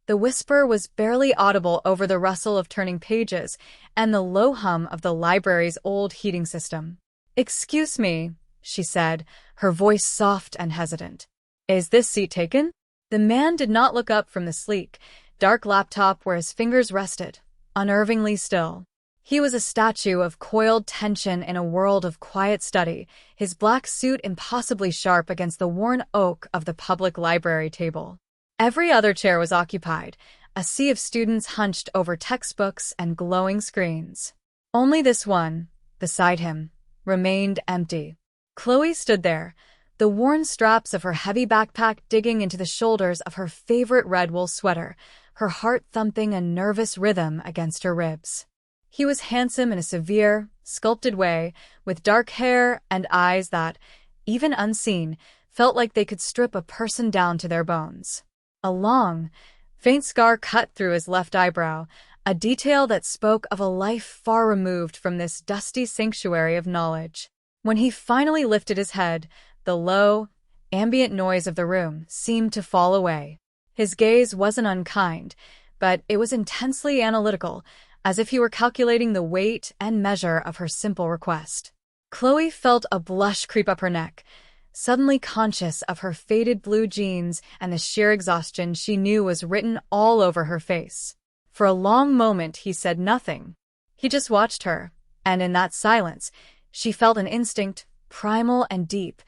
The whisper was barely audible over the rustle of turning pages and the low hum of the library's old heating system. "Excuse me," she said, her voice soft and hesitant. "Is this seat taken?" The man did not look up from the sleek, dark laptop where his fingers rested, unnervingly still. He was a statue of coiled tension in a world of quiet study, his black suit impossibly sharp against the worn oak of the public library table. Every other chair was occupied, a sea of students hunched over textbooks and glowing screens. Only this one, beside him, remained empty. Chloe stood there, the worn straps of her heavy backpack digging into the shoulders of her favorite red wool sweater, her heart thumping a nervous rhythm against her ribs. He was handsome in a severe, sculpted way, with dark hair and eyes that, even unseen, felt like they could strip a person down to their bones. A long, faint scar cut through his left eyebrow, a detail that spoke of a life far removed from this dusty sanctuary of knowledge. When he finally lifted his head, the low, ambient noise of the room seemed to fall away. His gaze wasn't unkind, but it was intensely analytical, as if he were calculating the weight and measure of her simple request. Chloe felt a blush creep up her neck, suddenly conscious of her faded blue jeans and the sheer exhaustion she knew was written all over her face. For a long moment he said nothing. He just watched her, and in that silence, she felt an instinct, primal and deep,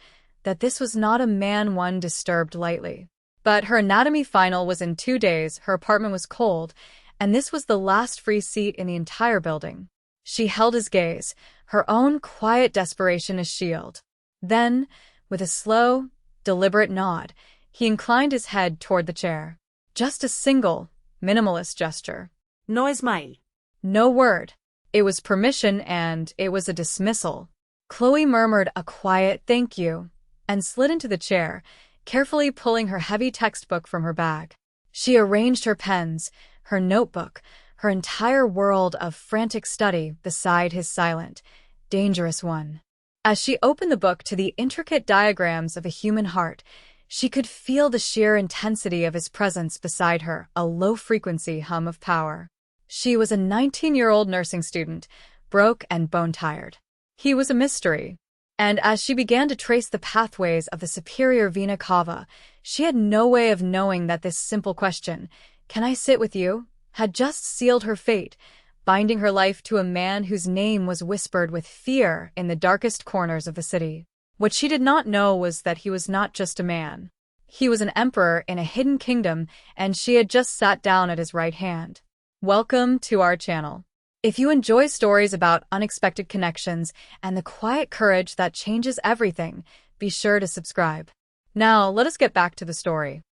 that this was not a man one disturbed lightly. But her anatomy final was in 2 days, her apartment was cold, and this was the last free seat in the entire building. She held his gaze, her own quiet desperation a shield. Then, with a slow, deliberate nod, he inclined his head toward the chair. Just a single, minimalist gesture. No es mai. No word. It was permission and it was a dismissal. Chloe murmured a quiet thank you and slid into the chair, carefully pulling her heavy textbook from her bag. She arranged her pens, her notebook, her entire world of frantic study beside his silent, dangerous one. As she opened the book to the intricate diagrams of a human heart, she could feel the sheer intensity of his presence beside her, a low-frequency hum of power. She was a 19-year-old nursing student, broke and bone-tired. He was a mystery. And as she began to trace the pathways of the superior vena cava, she had no way of knowing that this simple question, "Can I sit with you?" had just sealed her fate, binding her life to a man whose name was whispered with fear in the darkest corners of the city. What she did not know was that he was not just a man. He was an emperor in a hidden kingdom, and she had just sat down at his right hand. Welcome to our channel. If you enjoy stories about unexpected connections and the quiet courage that changes everything, be sure to subscribe. Now, let us get back to the story.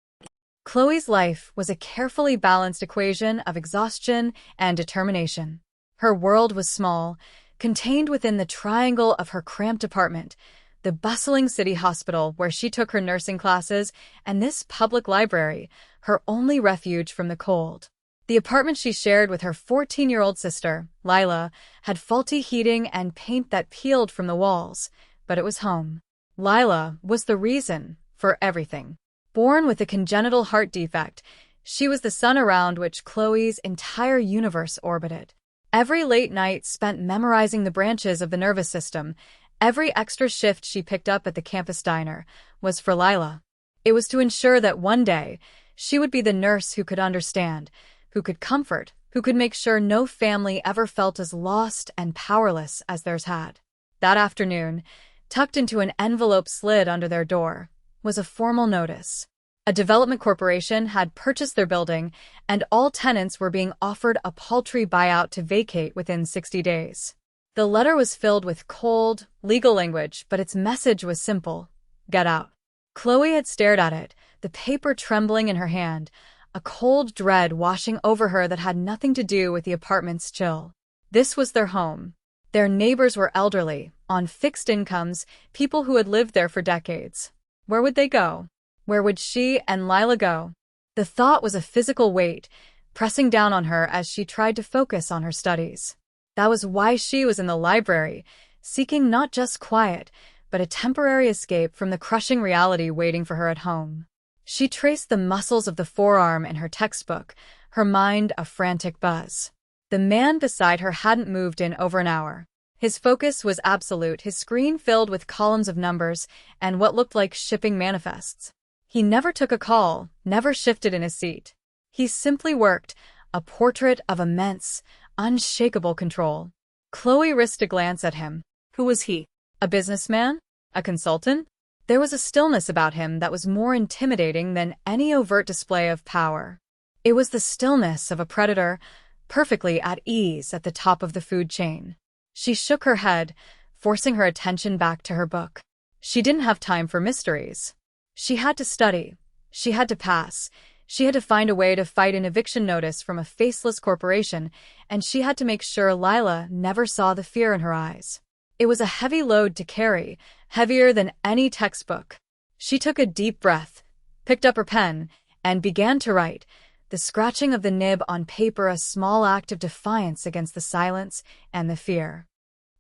Chloe's life was a carefully balanced equation of exhaustion and determination. Her world was small, contained within the triangle of her cramped apartment, the bustling city hospital where she took her nursing classes, and this public library, her only refuge from the cold. The apartment she shared with her 14-year-old sister, Lila, had faulty heating and paint that peeled from the walls, but it was home. Lila was the reason for everything. Born with a congenital heart defect, she was the sun around which Chloe's entire universe orbited. Every late night spent memorizing the branches of the nervous system, every extra shift she picked up at the campus diner, was for Lila. It was to ensure that one day, she would be the nurse who could understand, who could comfort, who could make sure no family ever felt as lost and powerless as theirs had. That afternoon, tucked into an envelope slid under their door, was a formal notice. A development corporation had purchased their building, and all tenants were being offered a paltry buyout to vacate within 60 days. The letter was filled with cold, legal language, but its message was simple: get out. Chloe had stared at it, the paper trembling in her hand, a cold dread washing over her that had nothing to do with the apartment's chill. This was their home. Their neighbors were elderly, on fixed incomes, people who had lived there for decades. Where would they go? Where would she and Lila go? The thought was a physical weight, pressing down on her as she tried to focus on her studies. That was why she was in the library, seeking not just quiet, but a temporary escape from the crushing reality waiting for her at home. She traced the muscles of the forearm in her textbook, her mind a frantic buzz. The man beside her hadn't moved in over an hour. His focus was absolute, his screen filled with columns of numbers and what looked like shipping manifests. He never took a call, never shifted in his seat. He simply worked, a portrait of immense, unshakable control. Chloe risked a glance at him. Who was he? A businessman? A consultant? There was a stillness about him that was more intimidating than any overt display of power. It was the stillness of a predator, perfectly at ease at the top of the food chain. She shook her head, forcing her attention back to her book. She didn't have time for mysteries. She had to study. She had to pass. She had to find a way to fight an eviction notice from a faceless corporation, and she had to make sure Lila never saw the fear in her eyes. It was a heavy load to carry, heavier than any textbook. She took a deep breath, picked up her pen, and began to write, the scratching of the nib on paper a small act of defiance against the silence and the fear.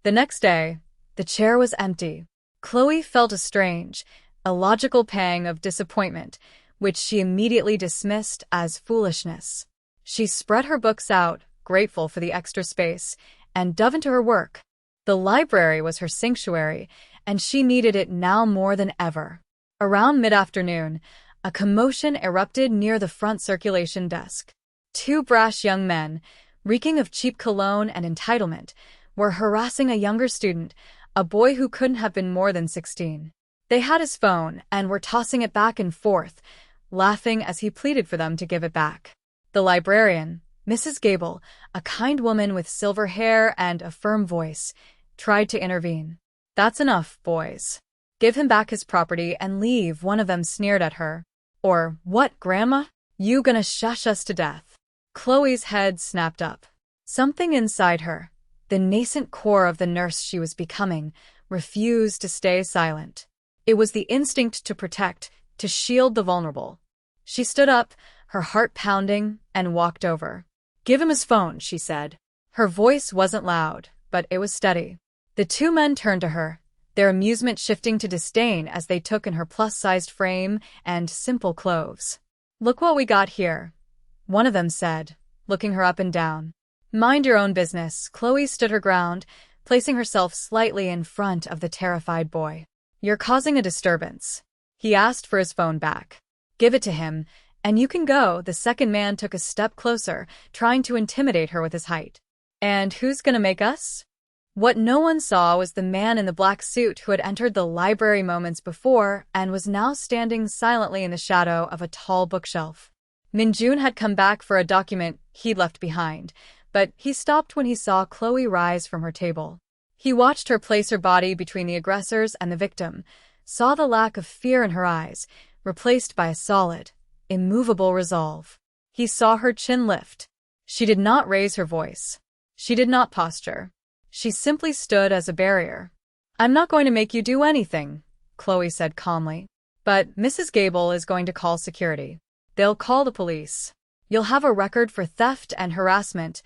The next day, the chair was empty. Chloe felt a strange, illogical pang of disappointment, which she immediately dismissed as foolishness. She spread her books out, grateful for the extra space, and dove into her work. The library was her sanctuary, and she needed it now more than ever. Around mid-afternoon, a commotion erupted near the front circulation desk. Two brash young men, reeking of cheap cologne and entitlement, were harassing a younger student, a boy who couldn't have been more than 16. They had his phone and were tossing it back and forth, laughing as he pleaded for them to give it back. The librarian, Mrs. Gable, a kind woman with silver hair and a firm voice, tried to intervene. "That's enough, boys. Give him back his property and leave," one of them sneered at her. "Or what, Grandma? You gonna shush us to death?" Chloe's head snapped up. Something inside her, the nascent core of the nurse she was becoming, refused to stay silent. It was the instinct to protect, to shield the vulnerable. She stood up, her heart pounding, and walked over. "Give him his phone," she said. Her voice wasn't loud, but it was steady. The two men turned to her, their amusement shifting to disdain as they took in her plus-sized frame and simple clothes. "Look what we got here," one of them said, looking her up and down. "Mind your own business." Chloe stood her ground, placing herself slightly in front of the terrified boy. "You're causing a disturbance." He asked for his phone back. "Give it to him, and you can go." The second man took a step closer, trying to intimidate her with his height. "And who's gonna make us?" What no one saw was the man in the black suit who had entered the library moments before and was now standing silently in the shadow of a tall bookshelf. Minjun had come back for a document he'd left behind, but he stopped when he saw Chloe rise from her table. He watched her place her body between the aggressors and the victim, saw the lack of fear in her eyes, replaced by a solid, immovable resolve. He saw her chin lift. She did not raise her voice. She did not posture. She simply stood as a barrier. "I'm not going to make you do anything," Chloe said calmly. "But Mrs. Gable is going to call security. They'll call the police. You'll have a record for theft and harassment,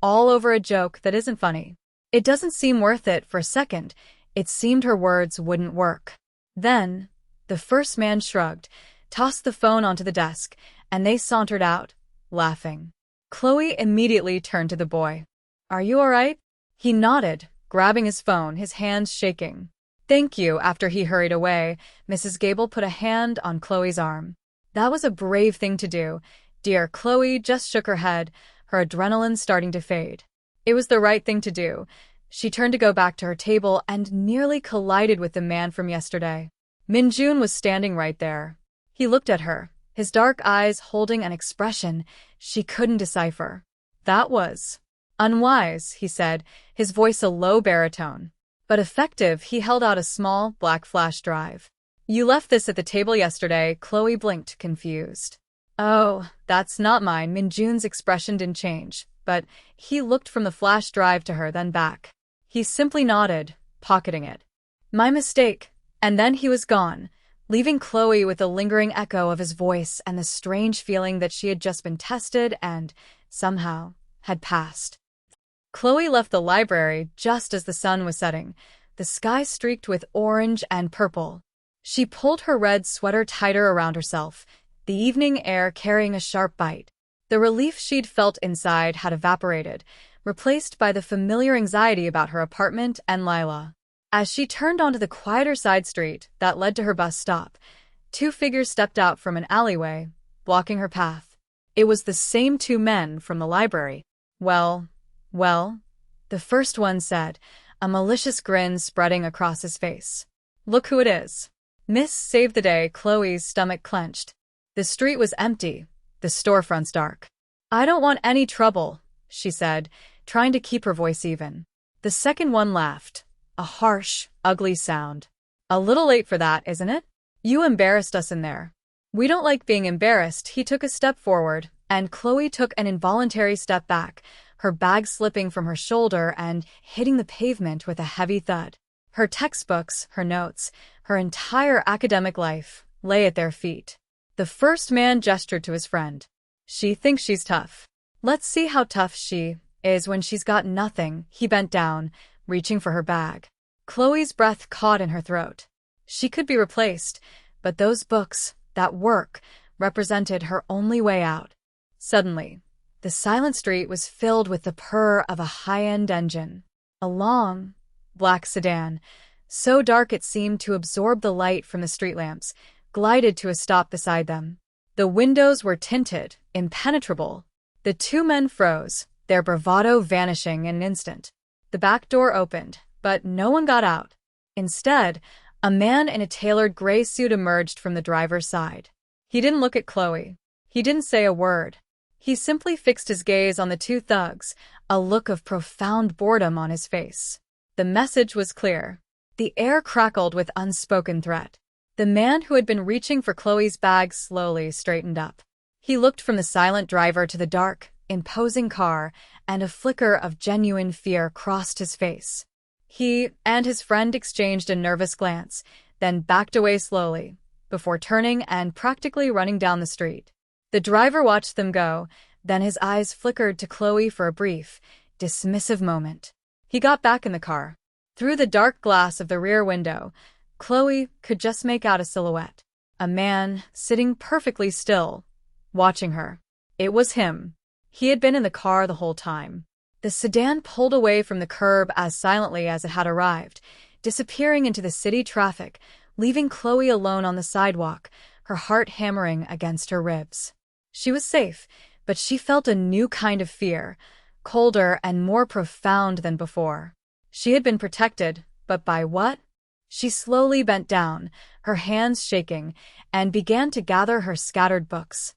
all over a joke that isn't funny." It doesn't seem worth it. For a second, it seemed her words wouldn't work. Then, the first man shrugged, tossed the phone onto the desk, and they sauntered out, laughing. Chloe immediately turned to the boy. "Are you all right?" He nodded, grabbing his phone, his hands shaking. "Thank you." After he hurried away, Mrs. Gable put a hand on Chloe's arm. "That was a brave thing to do, dear." Chloe just shook her head, her adrenaline starting to fade. It was the right thing to do. She turned to go back to her table and nearly collided with the man from yesterday. Minjun was standing right there. He looked at her, his dark eyes holding an expression she couldn't decipher. "That was unwise," he said, his voice a low baritone. But effective. He held out a small, black flash drive. "You left this at the table yesterday." Chloe blinked, confused. "Oh, that's not mine." Minjun's expression didn't change, but he looked from the flash drive to her, then back. He simply nodded, pocketing it. "My mistake." And then he was gone, leaving Chloe with a lingering echo of his voice and the strange feeling that she had just been tested and, somehow, had passed. Chloe left the library just as the sun was setting, the sky streaked with orange and purple. She pulled her red sweater tighter around herself, the evening air carrying a sharp bite. The relief she'd felt inside had evaporated, replaced by the familiar anxiety about her apartment and Lila. As she turned onto the quieter side street that led to her bus stop, two figures stepped out from an alleyway, blocking her path. It was the same two men from the library. Well, the first one said, a malicious grin spreading across his face. Look who it is. Miss Save the Day. Chloe's stomach clenched. The street was empty, the storefronts dark. I don't want any trouble, she said, trying to keep her voice even. The second one laughed, a harsh, ugly sound. A little late for that, isn't it? You embarrassed us in there. We don't like being embarrassed. He took a step forward, and Chloe took an involuntary step back, her bag slipping from her shoulder and hitting the pavement with a heavy thud. Her textbooks, her notes, her entire academic life lay at their feet. The first man gestured to his friend. She thinks she's tough. Let's see how tough she is when she's got nothing. He bent down, reaching for her bag. Chloe's breath caught in her throat. She could be replaced, but those books, that work, represented her only way out. Suddenly, the silent street was filled with the purr of a high-end engine. A long, black sedan, so dark it seemed to absorb the light from the street lamps, glided to a stop beside them. The windows were tinted, impenetrable. The two men froze, their bravado vanishing in an instant. The back door opened, but no one got out. Instead, a man in a tailored gray suit emerged from the driver's side. He didn't look at Chloe. He didn't say a word. He simply fixed his gaze on the two thugs, a look of profound boredom on his face. The message was clear. The air crackled with unspoken threat. The man who had been reaching for Chloe's bag slowly straightened up. He looked from the silent driver to the dark, imposing car, and a flicker of genuine fear crossed his face. He and his friend exchanged a nervous glance, then backed away slowly, before turning and practically running down the street. The driver watched them go, then his eyes flickered to Chloe for a brief, dismissive moment. He got back in the car. Through the dark glass of the rear window, Chloe could just make out a silhouette. A man, sitting perfectly still, watching her. It was him. He had been in the car the whole time. The sedan pulled away from the curb as silently as it had arrived, disappearing into the city traffic, leaving Chloe alone on the sidewalk, her heart hammering against her ribs. She was safe, but she felt a new kind of fear, colder and more profound than before. She had been protected, but by what? She slowly bent down, her hands shaking, and began to gather her scattered books.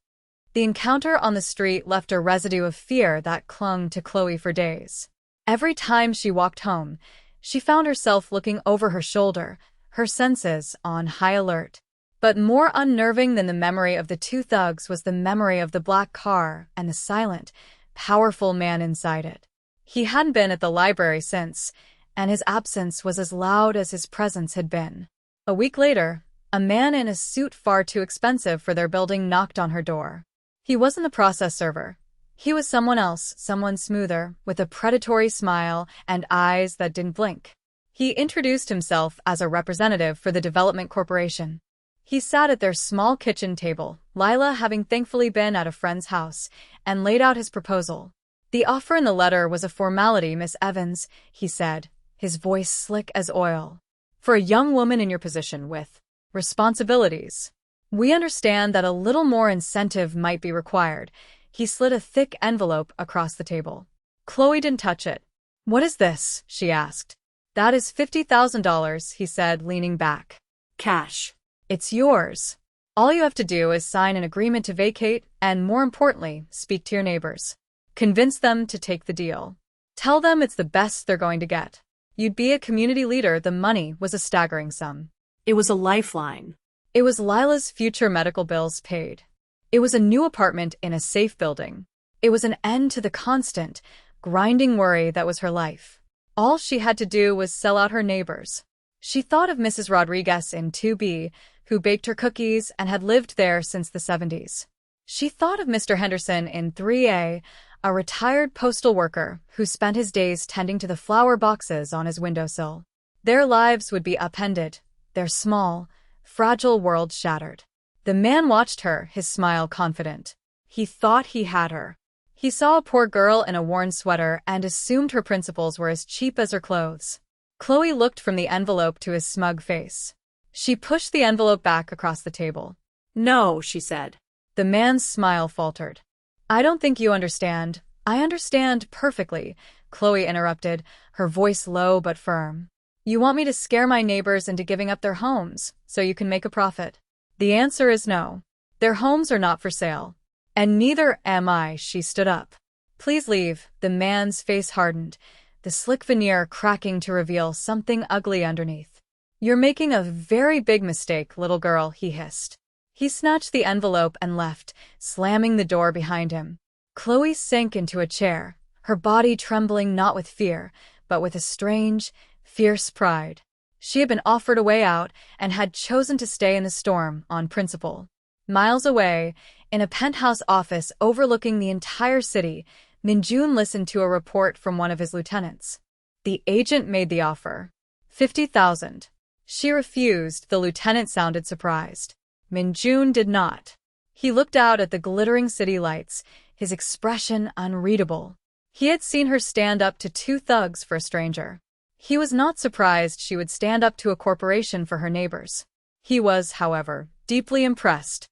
The encounter on the street left a residue of fear that clung to Chloe for days. Every time she walked home, she found herself looking over her shoulder, her senses on high alert. But more unnerving than the memory of the two thugs was the memory of the black car and the silent, powerful man inside it. He hadn't been at the library since, and his absence was as loud as his presence had been. A week later, a man in a suit far too expensive for their building knocked on her door. He wasn't the process server. He was someone else, someone smoother, with a predatory smile and eyes that didn't blink. He introduced himself as a representative for the development corporation. He sat at their small kitchen table, Lila having thankfully been at a friend's house, and laid out his proposal. The offer in the letter was a formality, Miss Evans, he said, his voice slick as oil. For a young woman in your position with responsibilities, we understand that a little more incentive might be required. He slid a thick envelope across the table. Chloe didn't touch it. What is this? She asked. That is $50,000, he said, leaning back. Cash. It's yours. All you have to do is sign an agreement to vacate and, more importantly, speak to your neighbors. Convince them to take the deal. Tell them it's the best they're going to get. You'd be a community leader. The money was a staggering sum. It was a lifeline. It was Lila's future medical bills paid. It was a new apartment in a safe building. It was an end to the constant, grinding worry that was her life. All she had to do was sell out her neighbors. She thought of Mrs. Rodriguez in 2B, who baked her cookies and had lived there since the 70s. She thought of Mr. Henderson in 3A, a retired postal worker who spent his days tending to the flower boxes on his windowsill. Their lives would be upended, their small, fragile world shattered. The man watched her, his smile confident. He thought he had her. He saw a poor girl in a worn sweater and assumed her principles were as cheap as her clothes. Chloe looked from the envelope to his smug face. She pushed the envelope back across the table. "No," she said. The man's smile faltered. "I don't think you understand." "I understand perfectly," Chloe interrupted, her voice low but firm. "You want me to scare my neighbors into giving up their homes, so you can make a profit. The answer is no. Their homes are not for sale. And neither am I." She stood up. "Please leave." The man's face hardened, the slick veneer cracking to reveal something ugly underneath. "You're making a very big mistake, little girl," he hissed. He snatched the envelope and left, slamming the door behind him. Chloe sank into a chair, her body trembling not with fear, but with a strange, fierce pride. She had been offered a way out and had chosen to stay in the storm on principle. Miles away, in a penthouse office overlooking the entire city, Minjun listened to a report from one of his lieutenants. The agent made the offer. 50,000. She refused. The lieutenant sounded surprised. Minjun did not. He looked out at the glittering city lights, his expression unreadable. He had seen her stand up to 2 thugs for a stranger. He was not surprised she would stand up to a corporation for her neighbors. He was, however, deeply impressed.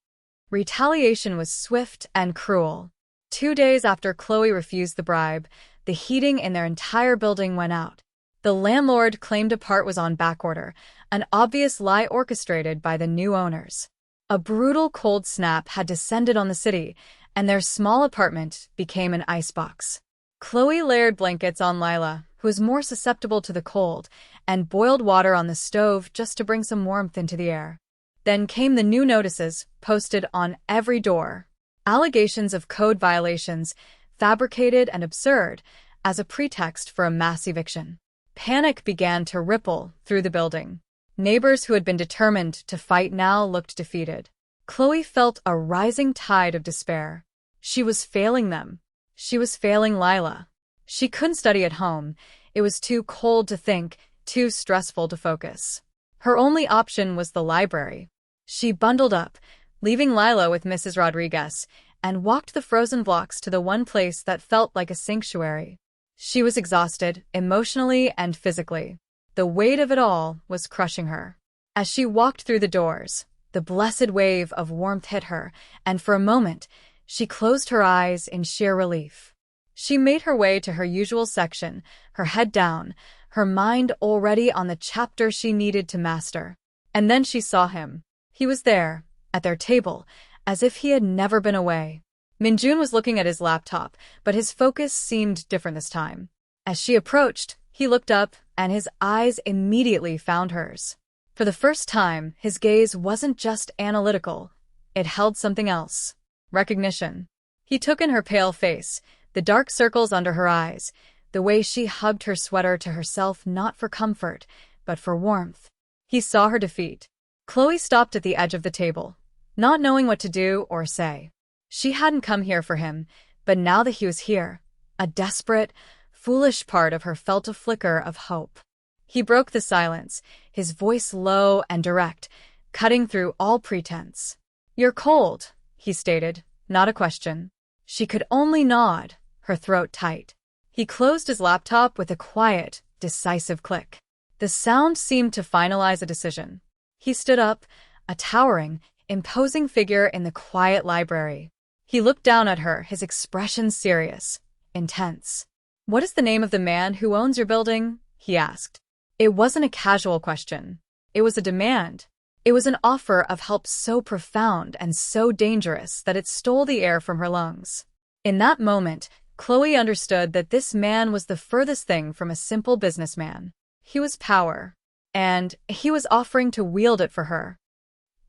Retaliation was swift and cruel. 2 days after Chloe refused the bribe, the heating in their entire building went out. The landlord claimed a part was on backorder, an obvious lie orchestrated by the new owners. A brutal cold snap had descended on the city, and their small apartment became an icebox. Chloe layered blankets on Lila, who was more susceptible to the cold, and boiled water on the stove just to bring some warmth into the air. Then came the new notices, posted on every door. Allegations of code violations, fabricated and absurd, as a pretext for a mass eviction. Panic began to ripple through the building. Neighbors who had been determined to fight now looked defeated. Chloe felt a rising tide of despair. She was failing them. She was failing Lila. She couldn't study at home. It was too cold to think, too stressful to focus. Her only option was the library. She bundled up, leaving Lila with Mrs. Rodriguez, and walked the frozen blocks to the one place that felt like a sanctuary. She was exhausted, emotionally and physically. The weight of it all was crushing her. As she walked through the doors, the blessed wave of warmth hit her, and for a moment, she closed her eyes in sheer relief. She made her way to her usual section, her head down, her mind already on the chapter she needed to master. And then she saw him. He was there, at their table, as if he had never been away. Minjun was looking at his laptop, but his focus seemed different this time. As she approached, he looked up, and his eyes immediately found hers. For the first time, his gaze wasn't just analytical. It held something else. Recognition. He took in her pale face, the dark circles under her eyes, the way she hugged her sweater to herself not for comfort, but for warmth. He saw her defeat. Chloe stopped at the edge of the table, not knowing what to do or say. She hadn't come here for him, but now that he was here, a desperate, foolish part of her felt a flicker of hope. He broke the silence, his voice low and direct, cutting through all pretense. "You're cold," he stated, not a question. She could only nod, her throat tight. He closed his laptop with a quiet, decisive click. The sound seemed to finalize a decision. He stood up, a towering, imposing figure in the quiet library. He looked down at her, his expression serious, intense. "What is the name of the man who owns your building?" he asked. It wasn't a casual question. It was a demand. It was an offer of help so profound and so dangerous that it stole the air from her lungs. In that moment, Chloe understood that this man was the furthest thing from a simple businessman. He was power, and he was offering to wield it for her.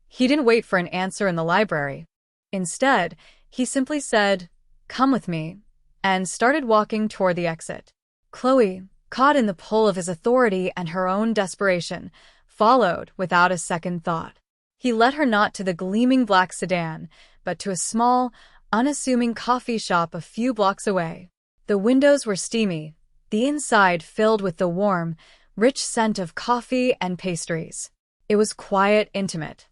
He didn't wait for an answer in the library. Instead, he simply said, "Come with me," and started walking toward the exit. Chloe, caught in the pull of his authority and her own desperation, followed without a second thought. He led her not to the gleaming black sedan, but to a small, unassuming coffee shop a few blocks away. The windows were steamy, the inside filled with the warm, rich scent of coffee and pastries. It was quiet, intimate.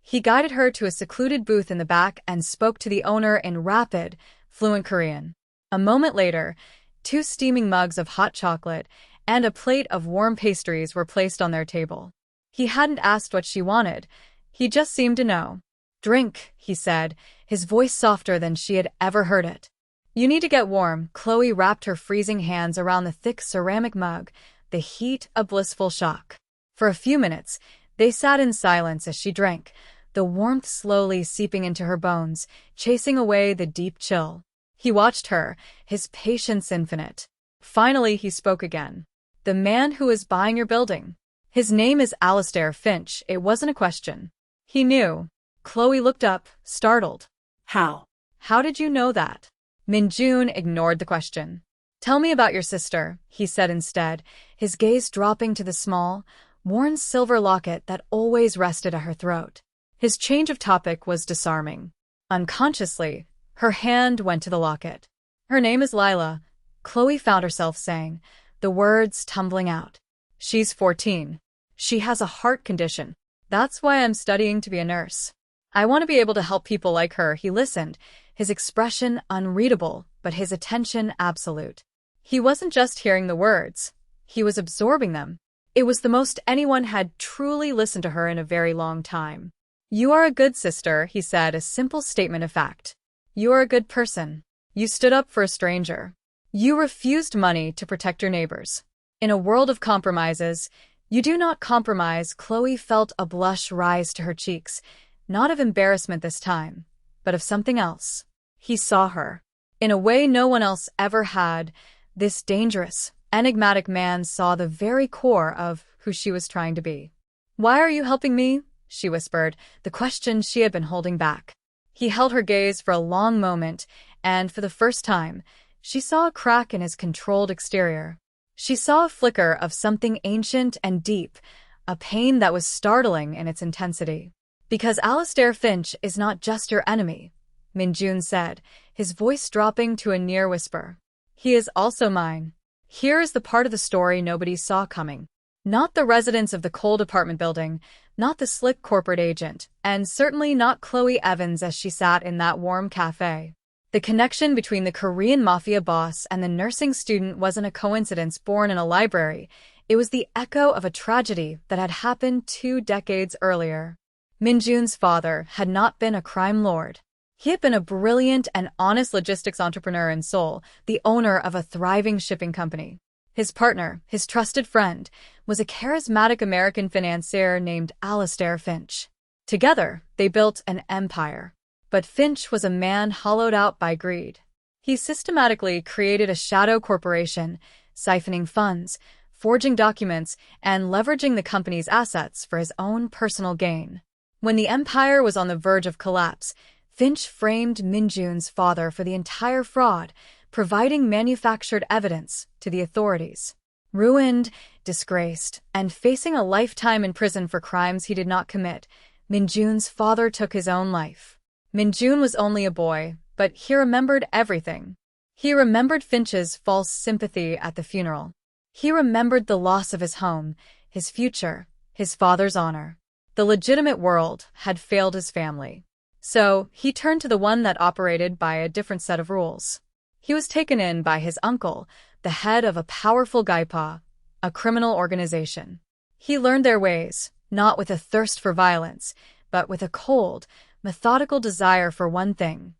He guided her to a secluded booth in the back and spoke to the owner in rapid, fluent Korean. A moment later, 2 steaming mugs of hot chocolate and a plate of warm pastries were placed on their table. He hadn't asked what she wanted. He just seemed to know. "Drink," he said, his voice softer than she had ever heard it. "You need to get warm." Chloe wrapped her freezing hands around the thick ceramic mug, the heat a blissful shock. For a few minutes, they sat in silence as she drank, the warmth slowly seeping into her bones, chasing away the deep chill. He watched her, his patience infinite. Finally, he spoke again. "The man who is buying your building. His name is Alistair Finch." It wasn't a question. He knew. Chloe looked up, startled. How? "How did you know that?" Minjun ignored the question. "Tell me about your sister," he said instead, his gaze dropping to the small, worn silver locket that always rested at her throat. His change of topic was disarming. Unconsciously, her hand went to the locket. "Her name is Lila," Chloe found herself saying, the words tumbling out. "She's 14. She has a heart condition. That's why I'm studying to be a nurse. I want to be able to help people like her." He listened, his expression unreadable, but his attention absolute. He wasn't just hearing the words. He was absorbing them. It was the most anyone had truly listened to her in a very long time. "You are a good sister," he said, a simple statement of fact. "You are a good person. You stood up for a stranger. You refused money to protect your neighbors. In a world of compromises, you do not compromise." Chloe felt a blush rise to her cheeks, not of embarrassment this time, but of something else. He saw her. In a way no one else ever had, this dangerous, enigmatic man saw the very core of who she was trying to be. "Why are you helping me?" she whispered, the question she had been holding back. He held her gaze for a long moment, and for the first time, she saw a crack in his controlled exterior. She saw a flicker of something ancient and deep, a pain that was startling in its intensity. "Because Alistair Finch is not just your enemy," Minjun said, his voice dropping to a near whisper. "He is also mine." Here is the part of the story nobody saw coming. Not the residents of the cold apartment building, not the slick corporate agent, and certainly not Chloe Evans as she sat in that warm cafe. The connection between the Korean Mafia boss and the nursing student wasn't a coincidence born in a library. It was the echo of a tragedy that had happened 2 decades earlier. Minjun's father had not been a crime lord. He had been a brilliant and honest logistics entrepreneur in Seoul, the owner of a thriving shipping company. His partner, his trusted friend, was a charismatic American financier named Alistair Finch. Together, they built an empire. But Finch was a man hollowed out by greed. He systematically created a shadow corporation, siphoning funds, forging documents, and leveraging the company's assets for his own personal gain. When the empire was on the verge of collapse, Finch framed Minjun's father for the entire fraud, providing manufactured evidence to the authorities. Ruined, disgraced, and facing a lifetime in prison for crimes he did not commit, Minjun's father took his own life. Minjun was only a boy, but he remembered everything. He remembered Finch's false sympathy at the funeral. He remembered the loss of his home, his future, his father's honor. The legitimate world had failed his family. So, he turned to the one that operated by a different set of rules. He was taken in by his uncle, the head of a powerful gaipa, a criminal organization. He learned their ways, not with a thirst for violence, but with a cold, methodical desire for one thing: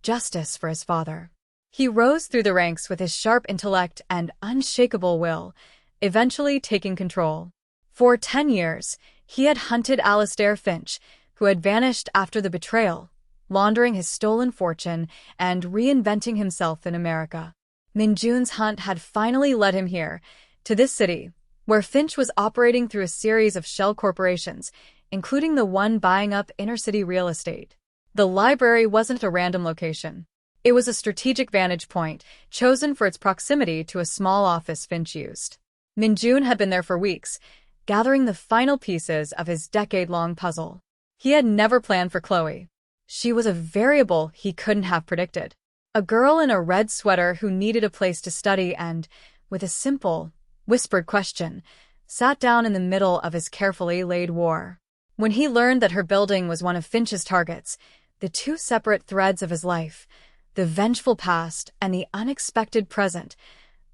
justice for his father. He rose through the ranks with his sharp intellect and unshakable will, eventually taking control. For 10 years, he had hunted Alistair Finch, who had vanished after the betrayal, laundering his stolen fortune and reinventing himself in America. Minjun's hunt had finally led him here, to this city, where Finch was operating through a series of shell corporations, including the one buying up inner-city real estate. The library wasn't a random location. It was a strategic vantage point, chosen for its proximity to a small office Finch used. Minjun had been there for weeks, gathering the final pieces of his decade-long puzzle. He had never planned for Chloe. She was a variable he couldn't have predicted. A girl in a red sweater who needed a place to study and, with a simple, whispered question, sat down in the middle of his carefully laid war. When he learned that her building was one of Finch's targets, the two separate threads of his life, the vengeful past and the unexpected present,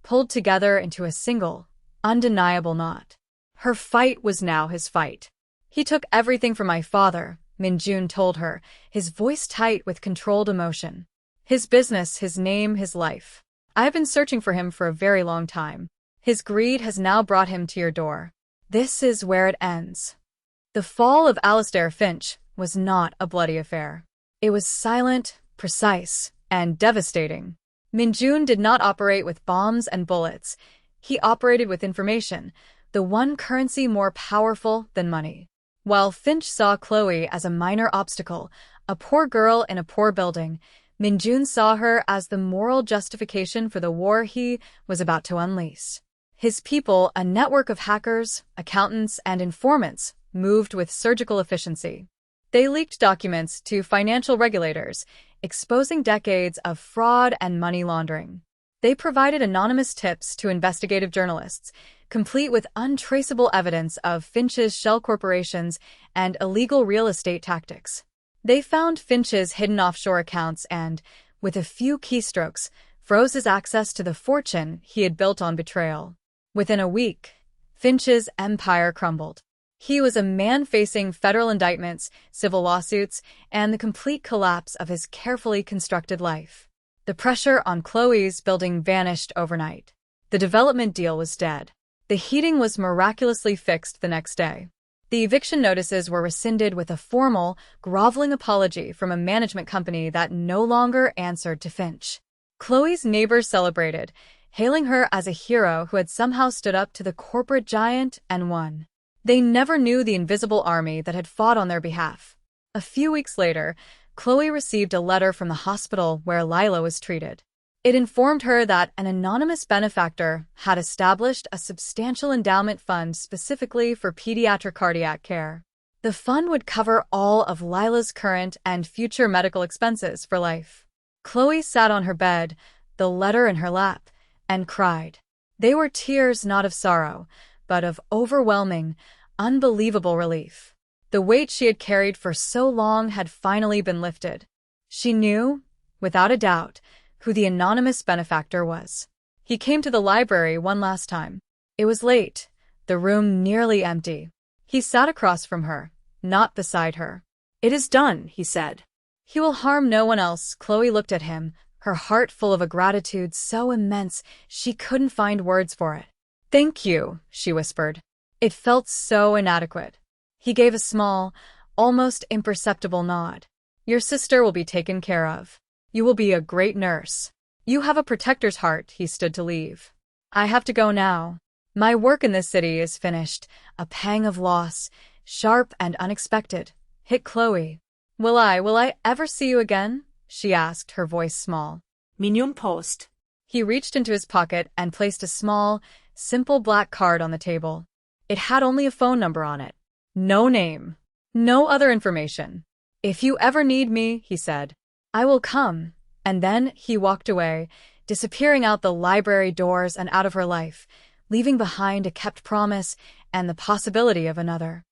pulled together into a single, undeniable knot. Her fight was now his fight. He took everything from my father, Minjun told her, his voice tight with controlled emotion. His business, his name, his life. I have been searching for him for a very long time. His greed has now brought him to your door. This is where it ends. The fall of Alistair Finch was not a bloody affair. It was silent, precise, and devastating. Minjun did not operate with bombs and bullets. He operated with information, the one currency more powerful than money. While Finch saw Chloe as a minor obstacle, a poor girl in a poor building, Minjun saw her as the moral justification for the war he was about to unleash. His people, a network of hackers, accountants, and informants, moved with surgical efficiency. They leaked documents to financial regulators, exposing decades of fraud and money laundering. They provided anonymous tips to investigative journalists, complete with untraceable evidence of Finch's shell corporations and illegal real estate tactics. They found Finch's hidden offshore accounts and, with a few keystrokes, froze his access to the fortune he had built on betrayal. Within a week, Finch's empire crumbled. He was a man facing federal indictments, civil lawsuits, and the complete collapse of his carefully constructed life. The pressure on Chloe's building vanished overnight. The development deal was dead. The heating was miraculously fixed the next day. The eviction notices were rescinded with a formal, groveling apology from a management company that no longer answered to Finch. Chloe's neighbors celebrated, hailing her as a hero who had somehow stood up to the corporate giant and won. They never knew the invisible army that had fought on their behalf. A few weeks later, Chloe received a letter from the hospital where Lila was treated. It informed her that an anonymous benefactor had established a substantial endowment fund specifically for pediatric cardiac care. The fund would cover all of Lila's current and future medical expenses for life. Chloe sat on her bed, the letter in her lap, and cried. They were tears not of sorrow, but of overwhelming, unbelievable relief. The weight she had carried for so long had finally been lifted. She knew, without a doubt, who the anonymous benefactor was. He came to the library one last time. It was late, the room nearly empty. He sat across from her, not beside her. "It is done," he said. "He will harm no one else." Chloe looked at him, her heart full of a gratitude so immense she couldn't find words for it. "Thank you," she whispered. It felt so inadequate. He gave a small, almost imperceptible nod. "Your sister will be taken care of. You will be a great nurse. You have a protector's heart." He stood to leave. "I have to go now. My work in this city is finished." A pang of loss, sharp and unexpected, hit Chloe. Will I ever see you again?" she asked, her voice small. Minion Post. He reached into his pocket and placed a small, simple black card on the table. It had only a phone number on it. No name. No other information. "If you ever need me," he said, "I will come." And then he walked away, disappearing out the library doors and out of her life, leaving behind a kept promise and the possibility of another.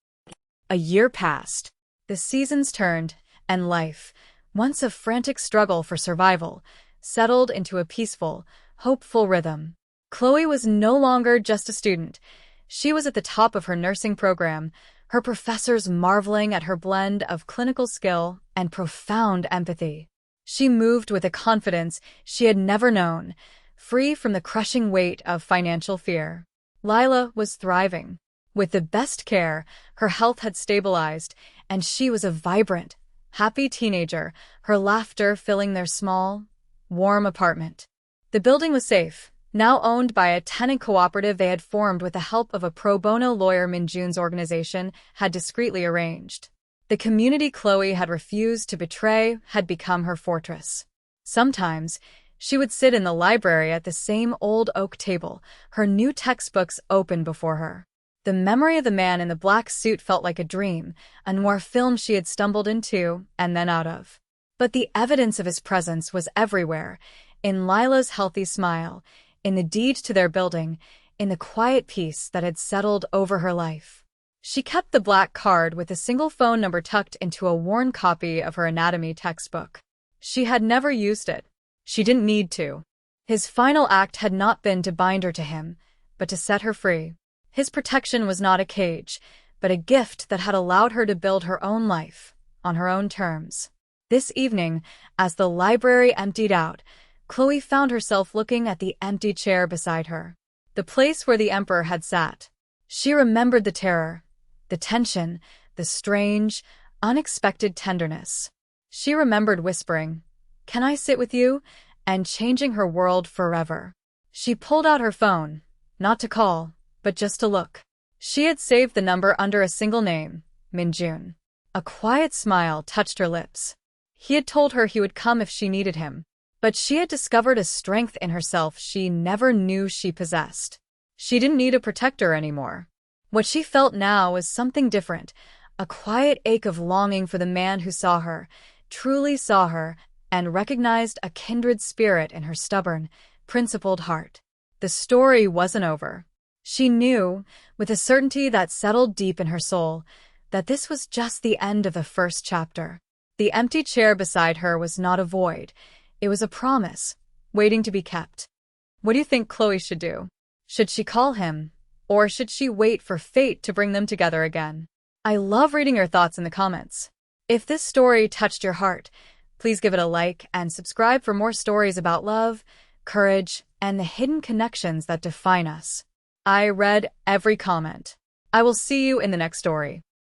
A year passed. The seasons turned, and life, once a frantic struggle for survival, settled into a peaceful, hopeful rhythm. Chloe was no longer just a student. She was at the top of her nursing program, her professors marveling at her blend of clinical skill and profound empathy. She moved with a confidence she had never known, free from the crushing weight of financial fear. Lila was thriving. With the best care, her health had stabilized, and she was a vibrant, happy teenager, her laughter filling their small, warm apartment. The building was safe, now owned by a tenant cooperative they had formed with the help of a pro bono lawyer Minjun's organization had discreetly arranged. The community Chloe had refused to betray had become her fortress. Sometimes, she would sit in the library at the same old oak table, her new textbooks open before her. The memory of the man in the black suit felt like a dream, a noir film she had stumbled into and then out of. But the evidence of his presence was everywhere, in Lila's healthy smile, in the deed to their building, in the quiet peace that had settled over her life. She kept the black card with a single phone number tucked into a worn copy of her anatomy textbook. She had never used it. She didn't need to. His final act had not been to bind her to him, but to set her free. His protection was not a cage, but a gift that had allowed her to build her own life, on her own terms. This evening, as the library emptied out, Chloe found herself looking at the empty chair beside her, the place where the Emperor had sat. She remembered the terror, the tension, the strange, unexpected tenderness. She remembered whispering, "Can I sit with you?" and changing her world forever. She pulled out her phone, not to call, but just to look. She had saved the number under a single name, Minjun. A quiet smile touched her lips. He had told her he would come if she needed him, but she had discovered a strength in herself she never knew she possessed. She didn't need a protector anymore. What she felt now was something different, a quiet ache of longing for the man who saw her, truly saw her, and recognized a kindred spirit in her stubborn, principled heart. The story wasn't over. She knew, with a certainty that settled deep in her soul, that this was just the end of the first chapter. The empty chair beside her was not a void. It was a promise, waiting to be kept. What do you think Chloe should do? Should she call him, or should she wait for fate to bring them together again? I love reading your thoughts in the comments. If this story touched your heart, please give it a like and subscribe for more stories about love, courage, and the hidden connections that define us. I read every comment. I will see you in the next story.